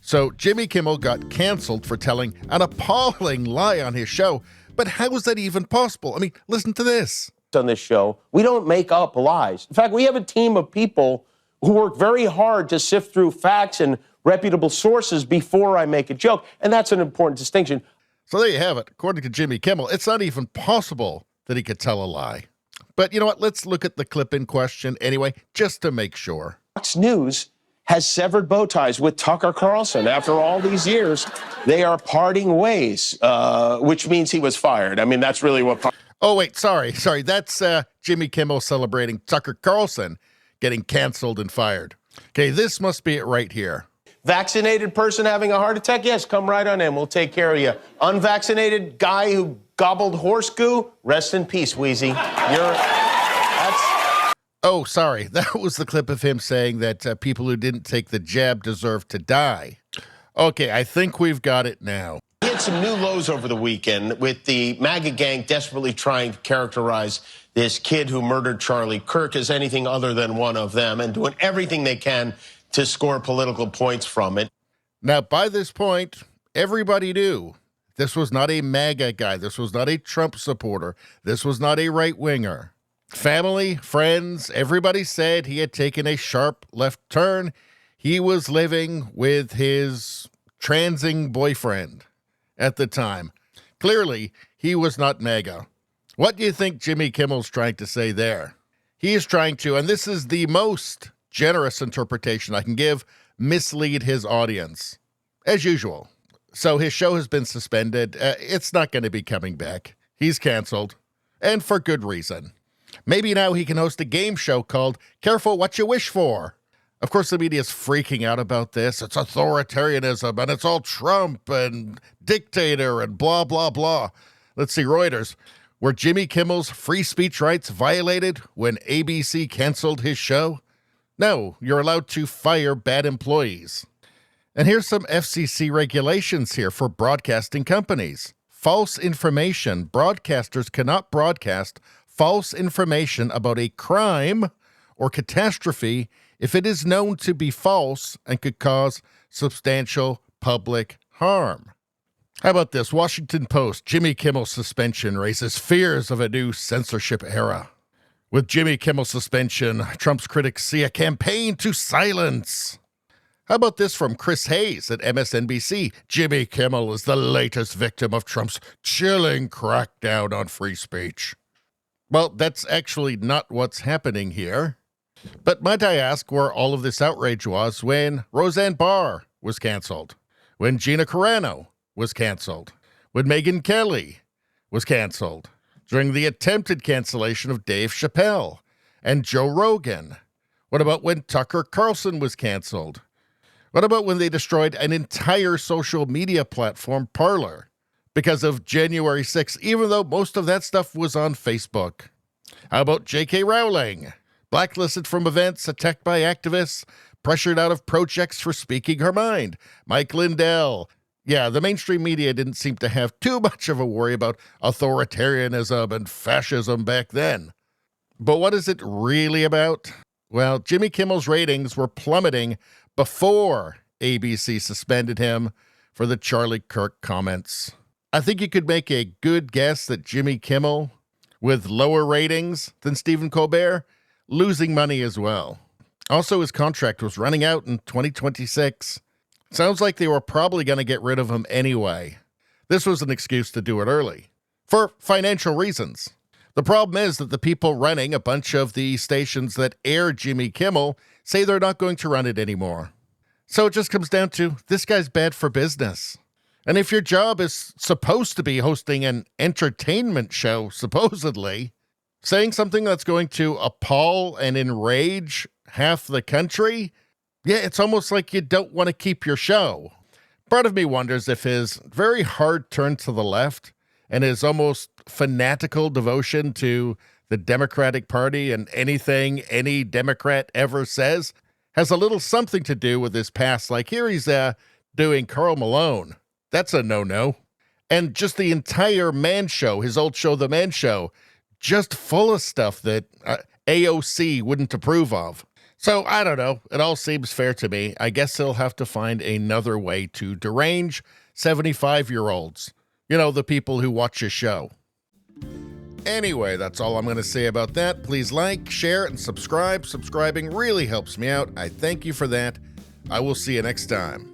So Jimmy Kimmel got canceled for telling an appalling lie on his show. But how is that even possible? I mean, listen to this. On this show, we don't make up lies. In fact, we have a team of people who work very hard to sift through facts and reputable sources before I make a joke. And that's an important distinction. So there you have it. According to Jimmy Kimmel, it's not even possible that he could tell a lie. But you know what? Let's look at the clip in question anyway, just to make sure. Fox News has severed bow ties with Tucker Carlson. After all these years, they are parting ways, which means he was fired. I mean, that's really what... Oh, wait, sorry. That's Jimmy Kimmel celebrating Tucker Carlson getting canceled and fired. Okay, this must be it right here. Vaccinated person having a heart attack? Yes, come right on in. We'll take care of you. Unvaccinated guy who gobbled horse goo? Rest in peace, Wheezy. Oh, sorry. That was the clip of him saying that people who didn't take the jab deserve to die. Okay, I think we've got it now. He had some new lows over the weekend with the MAGA gang desperately trying to characterize this kid who murdered Charlie Kirk as anything other than one of them and doing everything they can to score political points from it. Now, by this point, everybody knew this was not a MAGA guy. This was not a Trump supporter. This was not a right-winger. Family, friends, everybody said he had taken a sharp left turn. He was living with his transing boyfriend at the time. Clearly, he was not MAGA. What do you think Jimmy Kimmel's trying to say there? He is trying to, and this is the most generous interpretation I can give, mislead his audience, as usual. So his show has been suspended. It's not going to be coming back. He's canceled, and for good reason. Maybe now he can host a game show called Careful What You Wish For. Of course, the media is freaking out about this. It's authoritarianism, and it's all Trump and dictator and blah, blah, blah. Let's see, Reuters. Were Jimmy Kimmel's free speech rights violated when ABC canceled his show? No, you're allowed to fire bad employees. And here's some FCC regulations here for broadcasting companies. False information. Broadcasters cannot broadcast false information about a crime or catastrophe if it is known to be false and could cause substantial public harm. How about this? Washington Post, Jimmy Kimmel's suspension raises fears of a new censorship era. With Jimmy Kimmel's suspension, Trump's critics see a campaign to silence. How about this from Chris Hayes at MSNBC? Jimmy Kimmel is the latest victim of Trump's chilling crackdown on free speech. Well, that's actually not what's happening here. But might I ask where all of this outrage was when Roseanne Barr was canceled, when Gina Carano was canceled, when Megyn Kelly was canceled, during the attempted cancellation of Dave Chappelle and Joe Rogan? What about when Tucker Carlson was canceled? What about when they destroyed an entire social media platform, Parler, because of January 6th, even though most of that stuff was on Facebook? How about J.K. Rowling? Blacklisted from events, attacked by activists, pressured out of projects for speaking her mind. Mike Lindell. Yeah, the mainstream media didn't seem to have too much of a worry about authoritarianism and fascism back then. But what is it really about? Well, Jimmy Kimmel's ratings were plummeting before ABC suspended him for the Charlie Kirk comments. I think you could make a good guess that Jimmy Kimmel, with lower ratings than Stephen Colbert, losing money as well. Also, his contract was running out in 2026. Sounds like they were probably going to get rid of him anyway. This was an excuse to do it early, for financial reasons. The problem is that the people running a bunch of the stations that air Jimmy Kimmel say they're not going to run it anymore. So it just comes down to, this guy's bad for business. And if your job is supposed to be hosting an entertainment show, supposedly, saying something that's going to appall and enrage half the country, yeah, it's almost like you don't want to keep your show. Part of me wonders if his very hard turn to the left and his almost fanatical devotion to the Democratic Party and anything any Democrat ever says has a little something to do with his past. Like here he's doing Karl Malone. That's a no-no. And just the entire Man Show, his old show, The Man Show, just full of stuff that AOC wouldn't approve of. So I don't know. It all seems fair to me. I guess they'll have to find another way to derange 75-year-olds. You know, the people who watch your show. Anyway, that's all I'm going to say about that. Please like, share, and subscribe. Subscribing really helps me out. I thank you for that. I will see you next time.